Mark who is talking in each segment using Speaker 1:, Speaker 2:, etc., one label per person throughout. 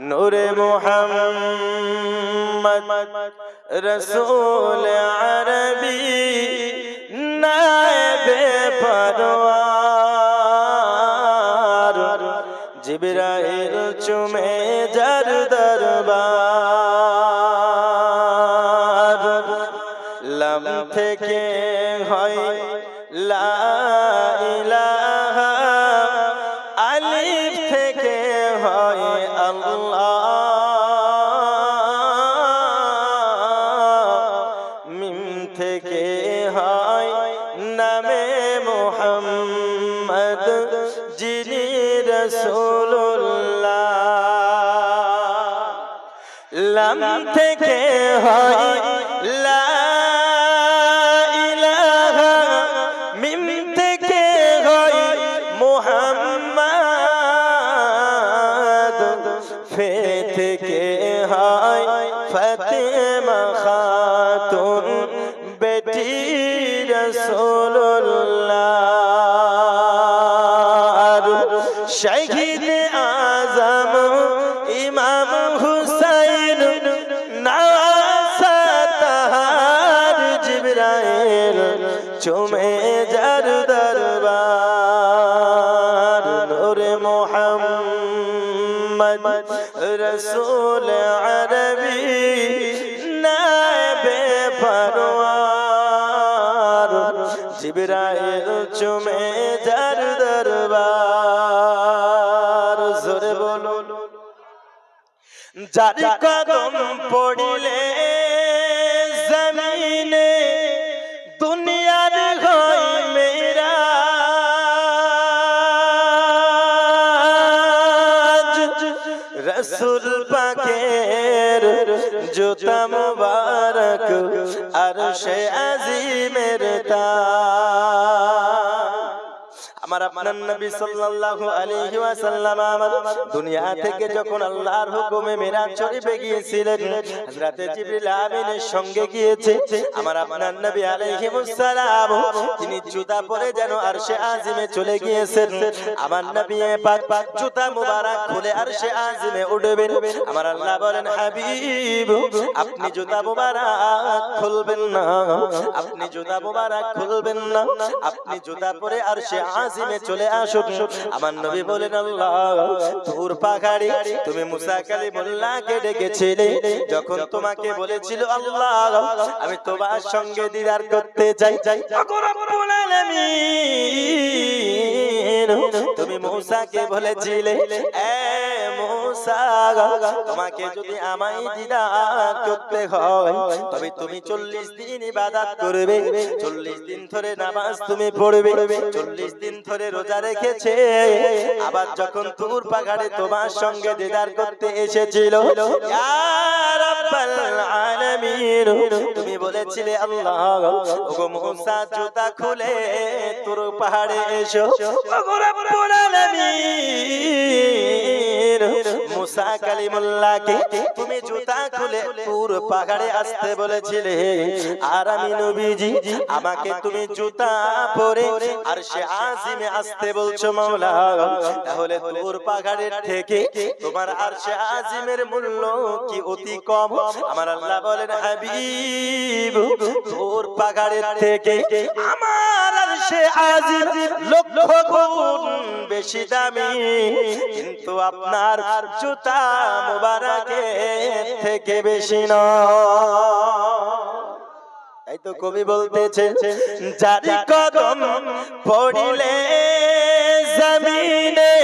Speaker 1: নূরে মুহাম্মদ রসূল আরবি নায়েবে পরওয়ার জিবরাইল চুমে যার দরবার লাম থেকে হয় লা ইলাহা আলিফ থেকে হয় আল্লাহ মিম থেকে হয় নামে মুহাম্মদ যিনি রাসূলুল্লাহ লাম থেকে হয় লা ইলাহা মিম থেকে হয় মুহাম্মদ ফে থেকে হয় ফাতেমা খাতুন বেটি রাসূলুল্লাহ শহীদ আজম ইমাম হুসাইন নাসাতার জিবরাইল চুমে যার দরবার নূরে মুহাম্মদ রসূল আরবি নায়েবে পরওয়ার জিবরাইল চুমে যার দরবার জোরে বলো যার কদম পড়িলে জমিনে দুনিয়ার হয় মেরাজ রসূল পাকের জুতা মুবারক আরশে আজিমের তাজ আমার আপনার নবী সাল্লাল্লাহু আলাইহি ওয়াসাল্লাম দুনিয়া থেকে যখন আল্লাহর হুকুমে মেরাজ শরীফে গিয়েছিলেন হযরতে জিবরিল আমিনের সঙ্গে গিয়েছে আমার আপনার নবী আলাইহিস সালাম তিনি জুতা পরে যেন আরশে আজিমে চলে গিয়েছেন আমার নবী পাক জুতা মুবারক খুলে আরশে আজিমে উঠবেন আমার আল্লাহ বলেন হাবিব আপনি জুতা মুবারক খুলবেন না আপনি জুতা মুবারক খুলবেন না আপনি জুতা পরে আরশে আজিমে চলে আসুন আমার নবী বলেন আল্লাহ তুর পাহাড়ে তুমি মুসা কালিমুল্লাহকে ডেকেছিলে যখন তোমাকে বলেছিল আল্লাহ আমি তোমার সঙ্গে দিদার করতে চাই রব্বুল আলামিন তুমি মুসাকে বলেছিলে এ মুসা তোমাকে যদি আমায় দিদার করতে হয় তবে তুমি 40 দিন ইবাদত করবে 40 দিন ধরে নামাজ তুমি পড়বে 40 দিন ধরে রোজা রেখেছে আবার যখন তুর পাহাড়ে তোমার সঙ্গে দিদার করতে এসেছিল ইয়া রাব্বাল আলামিন তুমি বলেছিলে আল্লাহ ওগো মুসা জুতা খুলে তুর পাহাড়ে এসো ওগো রব্বুল আলামিন মুসা কালিমুল্লাহকে তুমি জুতা খুলে তুর পাহাড়ে আসতে বলেছিলে আর আমি নবীজি আমাকে তুমি জুতা পরে আরশে আজিমে আসতে বলছো মাওলা তাহলে তুর পাহাড়ের থেকে তোমার আরশে আজিমের মূল্য কি অতি কম আমার আল্লাহ বলেন হাবিব তুর পাহাড়ের থেকে আমার আরশে আজিম লক্ষ গুণ বেশি দামি কিন্তু আপনার জুতা মুবারকের থেকে বেশি নয় তাই তো কবি বলতেছে যার কদম পড়িলে জমিনে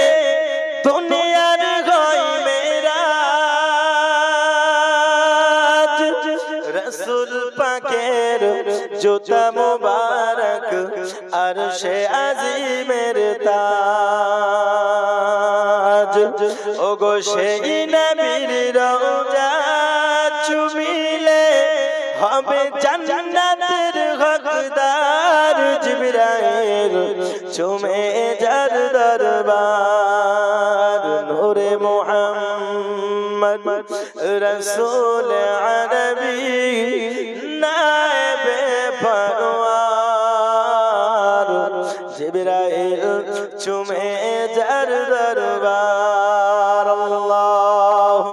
Speaker 1: দুনিয়ার হয় মেরাজ রসূল পাকের জুতা মুবারক আরশে আজিমের তাজ ওগো সেই নবীর রওজা চুমিলে হবে জান্নাতের হকদার জিবরাইল চুমে যার দরবার নূরে মুহাম্মদ রসূল আরবি নায়েবে পরওয়ার জিবরাইল চুমে